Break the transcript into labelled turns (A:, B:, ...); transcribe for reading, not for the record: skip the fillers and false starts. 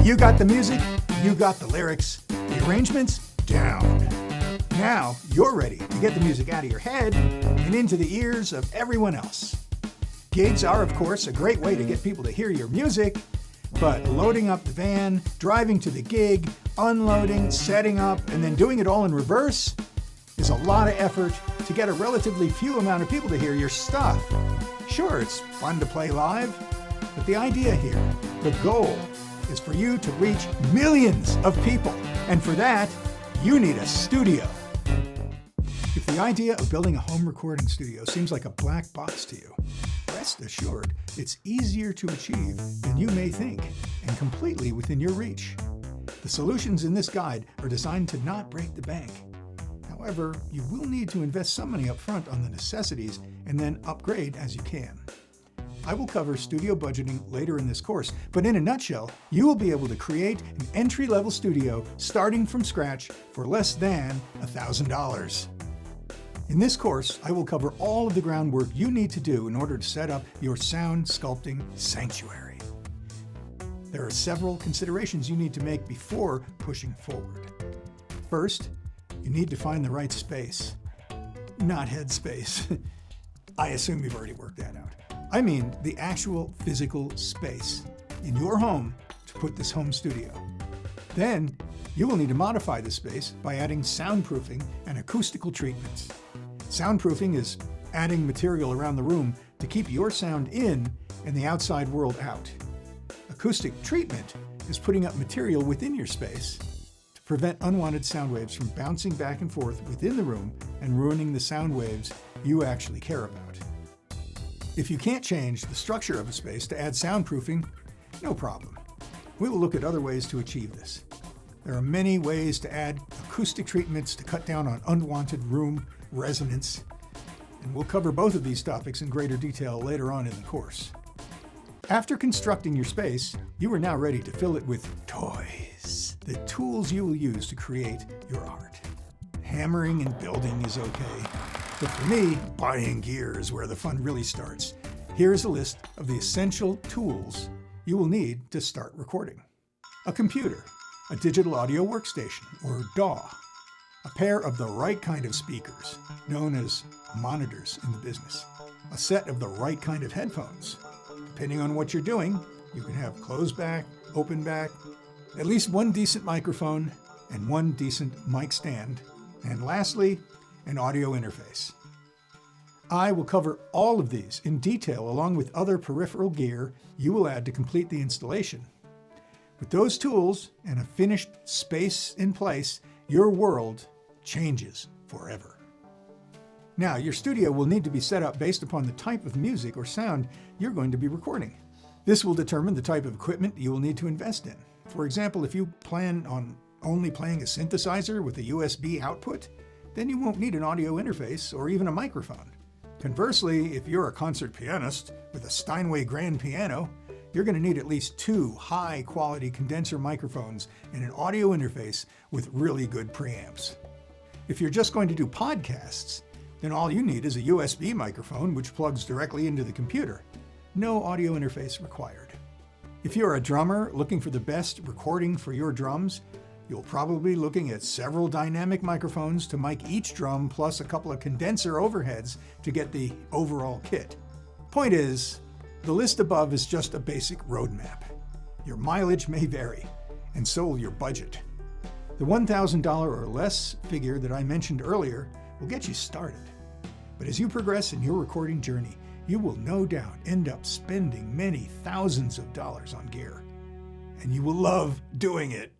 A: You got the music, you got the lyrics, the arrangements down. Now you're ready to get the music out of your head and into the ears of everyone else. Gigs are, of course, a great way to get people to hear your music, but loading up the van, driving to the gig, unloading, setting up, and then doing it all in reverse is a lot of effort to get a relatively few amount of people to hear your stuff. Sure, it's fun to play live, but the idea here, the goal, is for you to reach millions of people, and for that, you need a studio. If the idea of building a home recording studio seems like a black box to you, rest assured it's easier to achieve than you may think and completely within your reach. The solutions in this guide are designed to not break the bank. However, you will need to invest some money up front on the necessities and then upgrade as you can. I will cover studio budgeting later in this course, but in a nutshell, you will be able to create an entry-level studio starting from scratch for less than $1,000. In this course, I will cover all of the groundwork you need to do in order to set up your sound sculpting sanctuary. There are several considerations you need to make before pushing forward. First, you need to find the right space. Not headspace. I assume you've already worked that out. I mean the actual physical space in your home to put this home studio. Then, you will need to modify the space by adding soundproofing and acoustical treatments. Soundproofing is adding material around the room to keep your sound in and the outside world out. Acoustic treatment is putting up material within your space to prevent unwanted sound waves from bouncing back and forth within the room and ruining the sound waves you actually care about. If you can't change the structure of a space to add soundproofing, no problem. We will look at other ways to achieve this. There are many ways to add acoustic treatments to cut down on unwanted room resonance, and we'll cover both of these topics in greater detail later on in the course. After constructing your space, you are now ready to fill it with toys, the tools you will use to create your art. Hammering and building is okay, but for me, buying gear is where the fun really starts. Here's a list of the essential tools you will need to start recording. A computer, a digital audio workstation, or DAW, a pair of the right kind of speakers, known as monitors in the business, a set of the right kind of headphones. Depending on what you're doing, you can have closed back, open back, at least one decent microphone, and one decent mic stand, and lastly, an audio interface. I will cover all of these in detail along with other peripheral gear you will add to complete the installation. With those tools and a finished space in place, your world changes forever. Now, your studio will need to be set up based upon the type of music or sound you're going to be recording. This will determine the type of equipment you will need to invest in. For example, if you plan on only playing a synthesizer with a USB output, then you won't need an audio interface or even a microphone. Conversely, if you're a concert pianist with a Steinway grand piano, you're going to need at least 2 high-quality condenser microphones and an audio interface with really good preamps. If you're just going to do podcasts, then all you need is a USB microphone which plugs directly into the computer. No audio interface required. If you're a drummer looking for the best recording for your drums, you'll probably be looking at several dynamic microphones to mic each drum plus a couple of condenser overheads to get the overall kit. Point is, the list above is just a basic roadmap. Your mileage may vary, and so will your budget. The $1,000 or less figure that I mentioned earlier will get you started. But as you progress in your recording journey, you will no doubt end up spending many thousands of dollars on gear. And you will love doing it.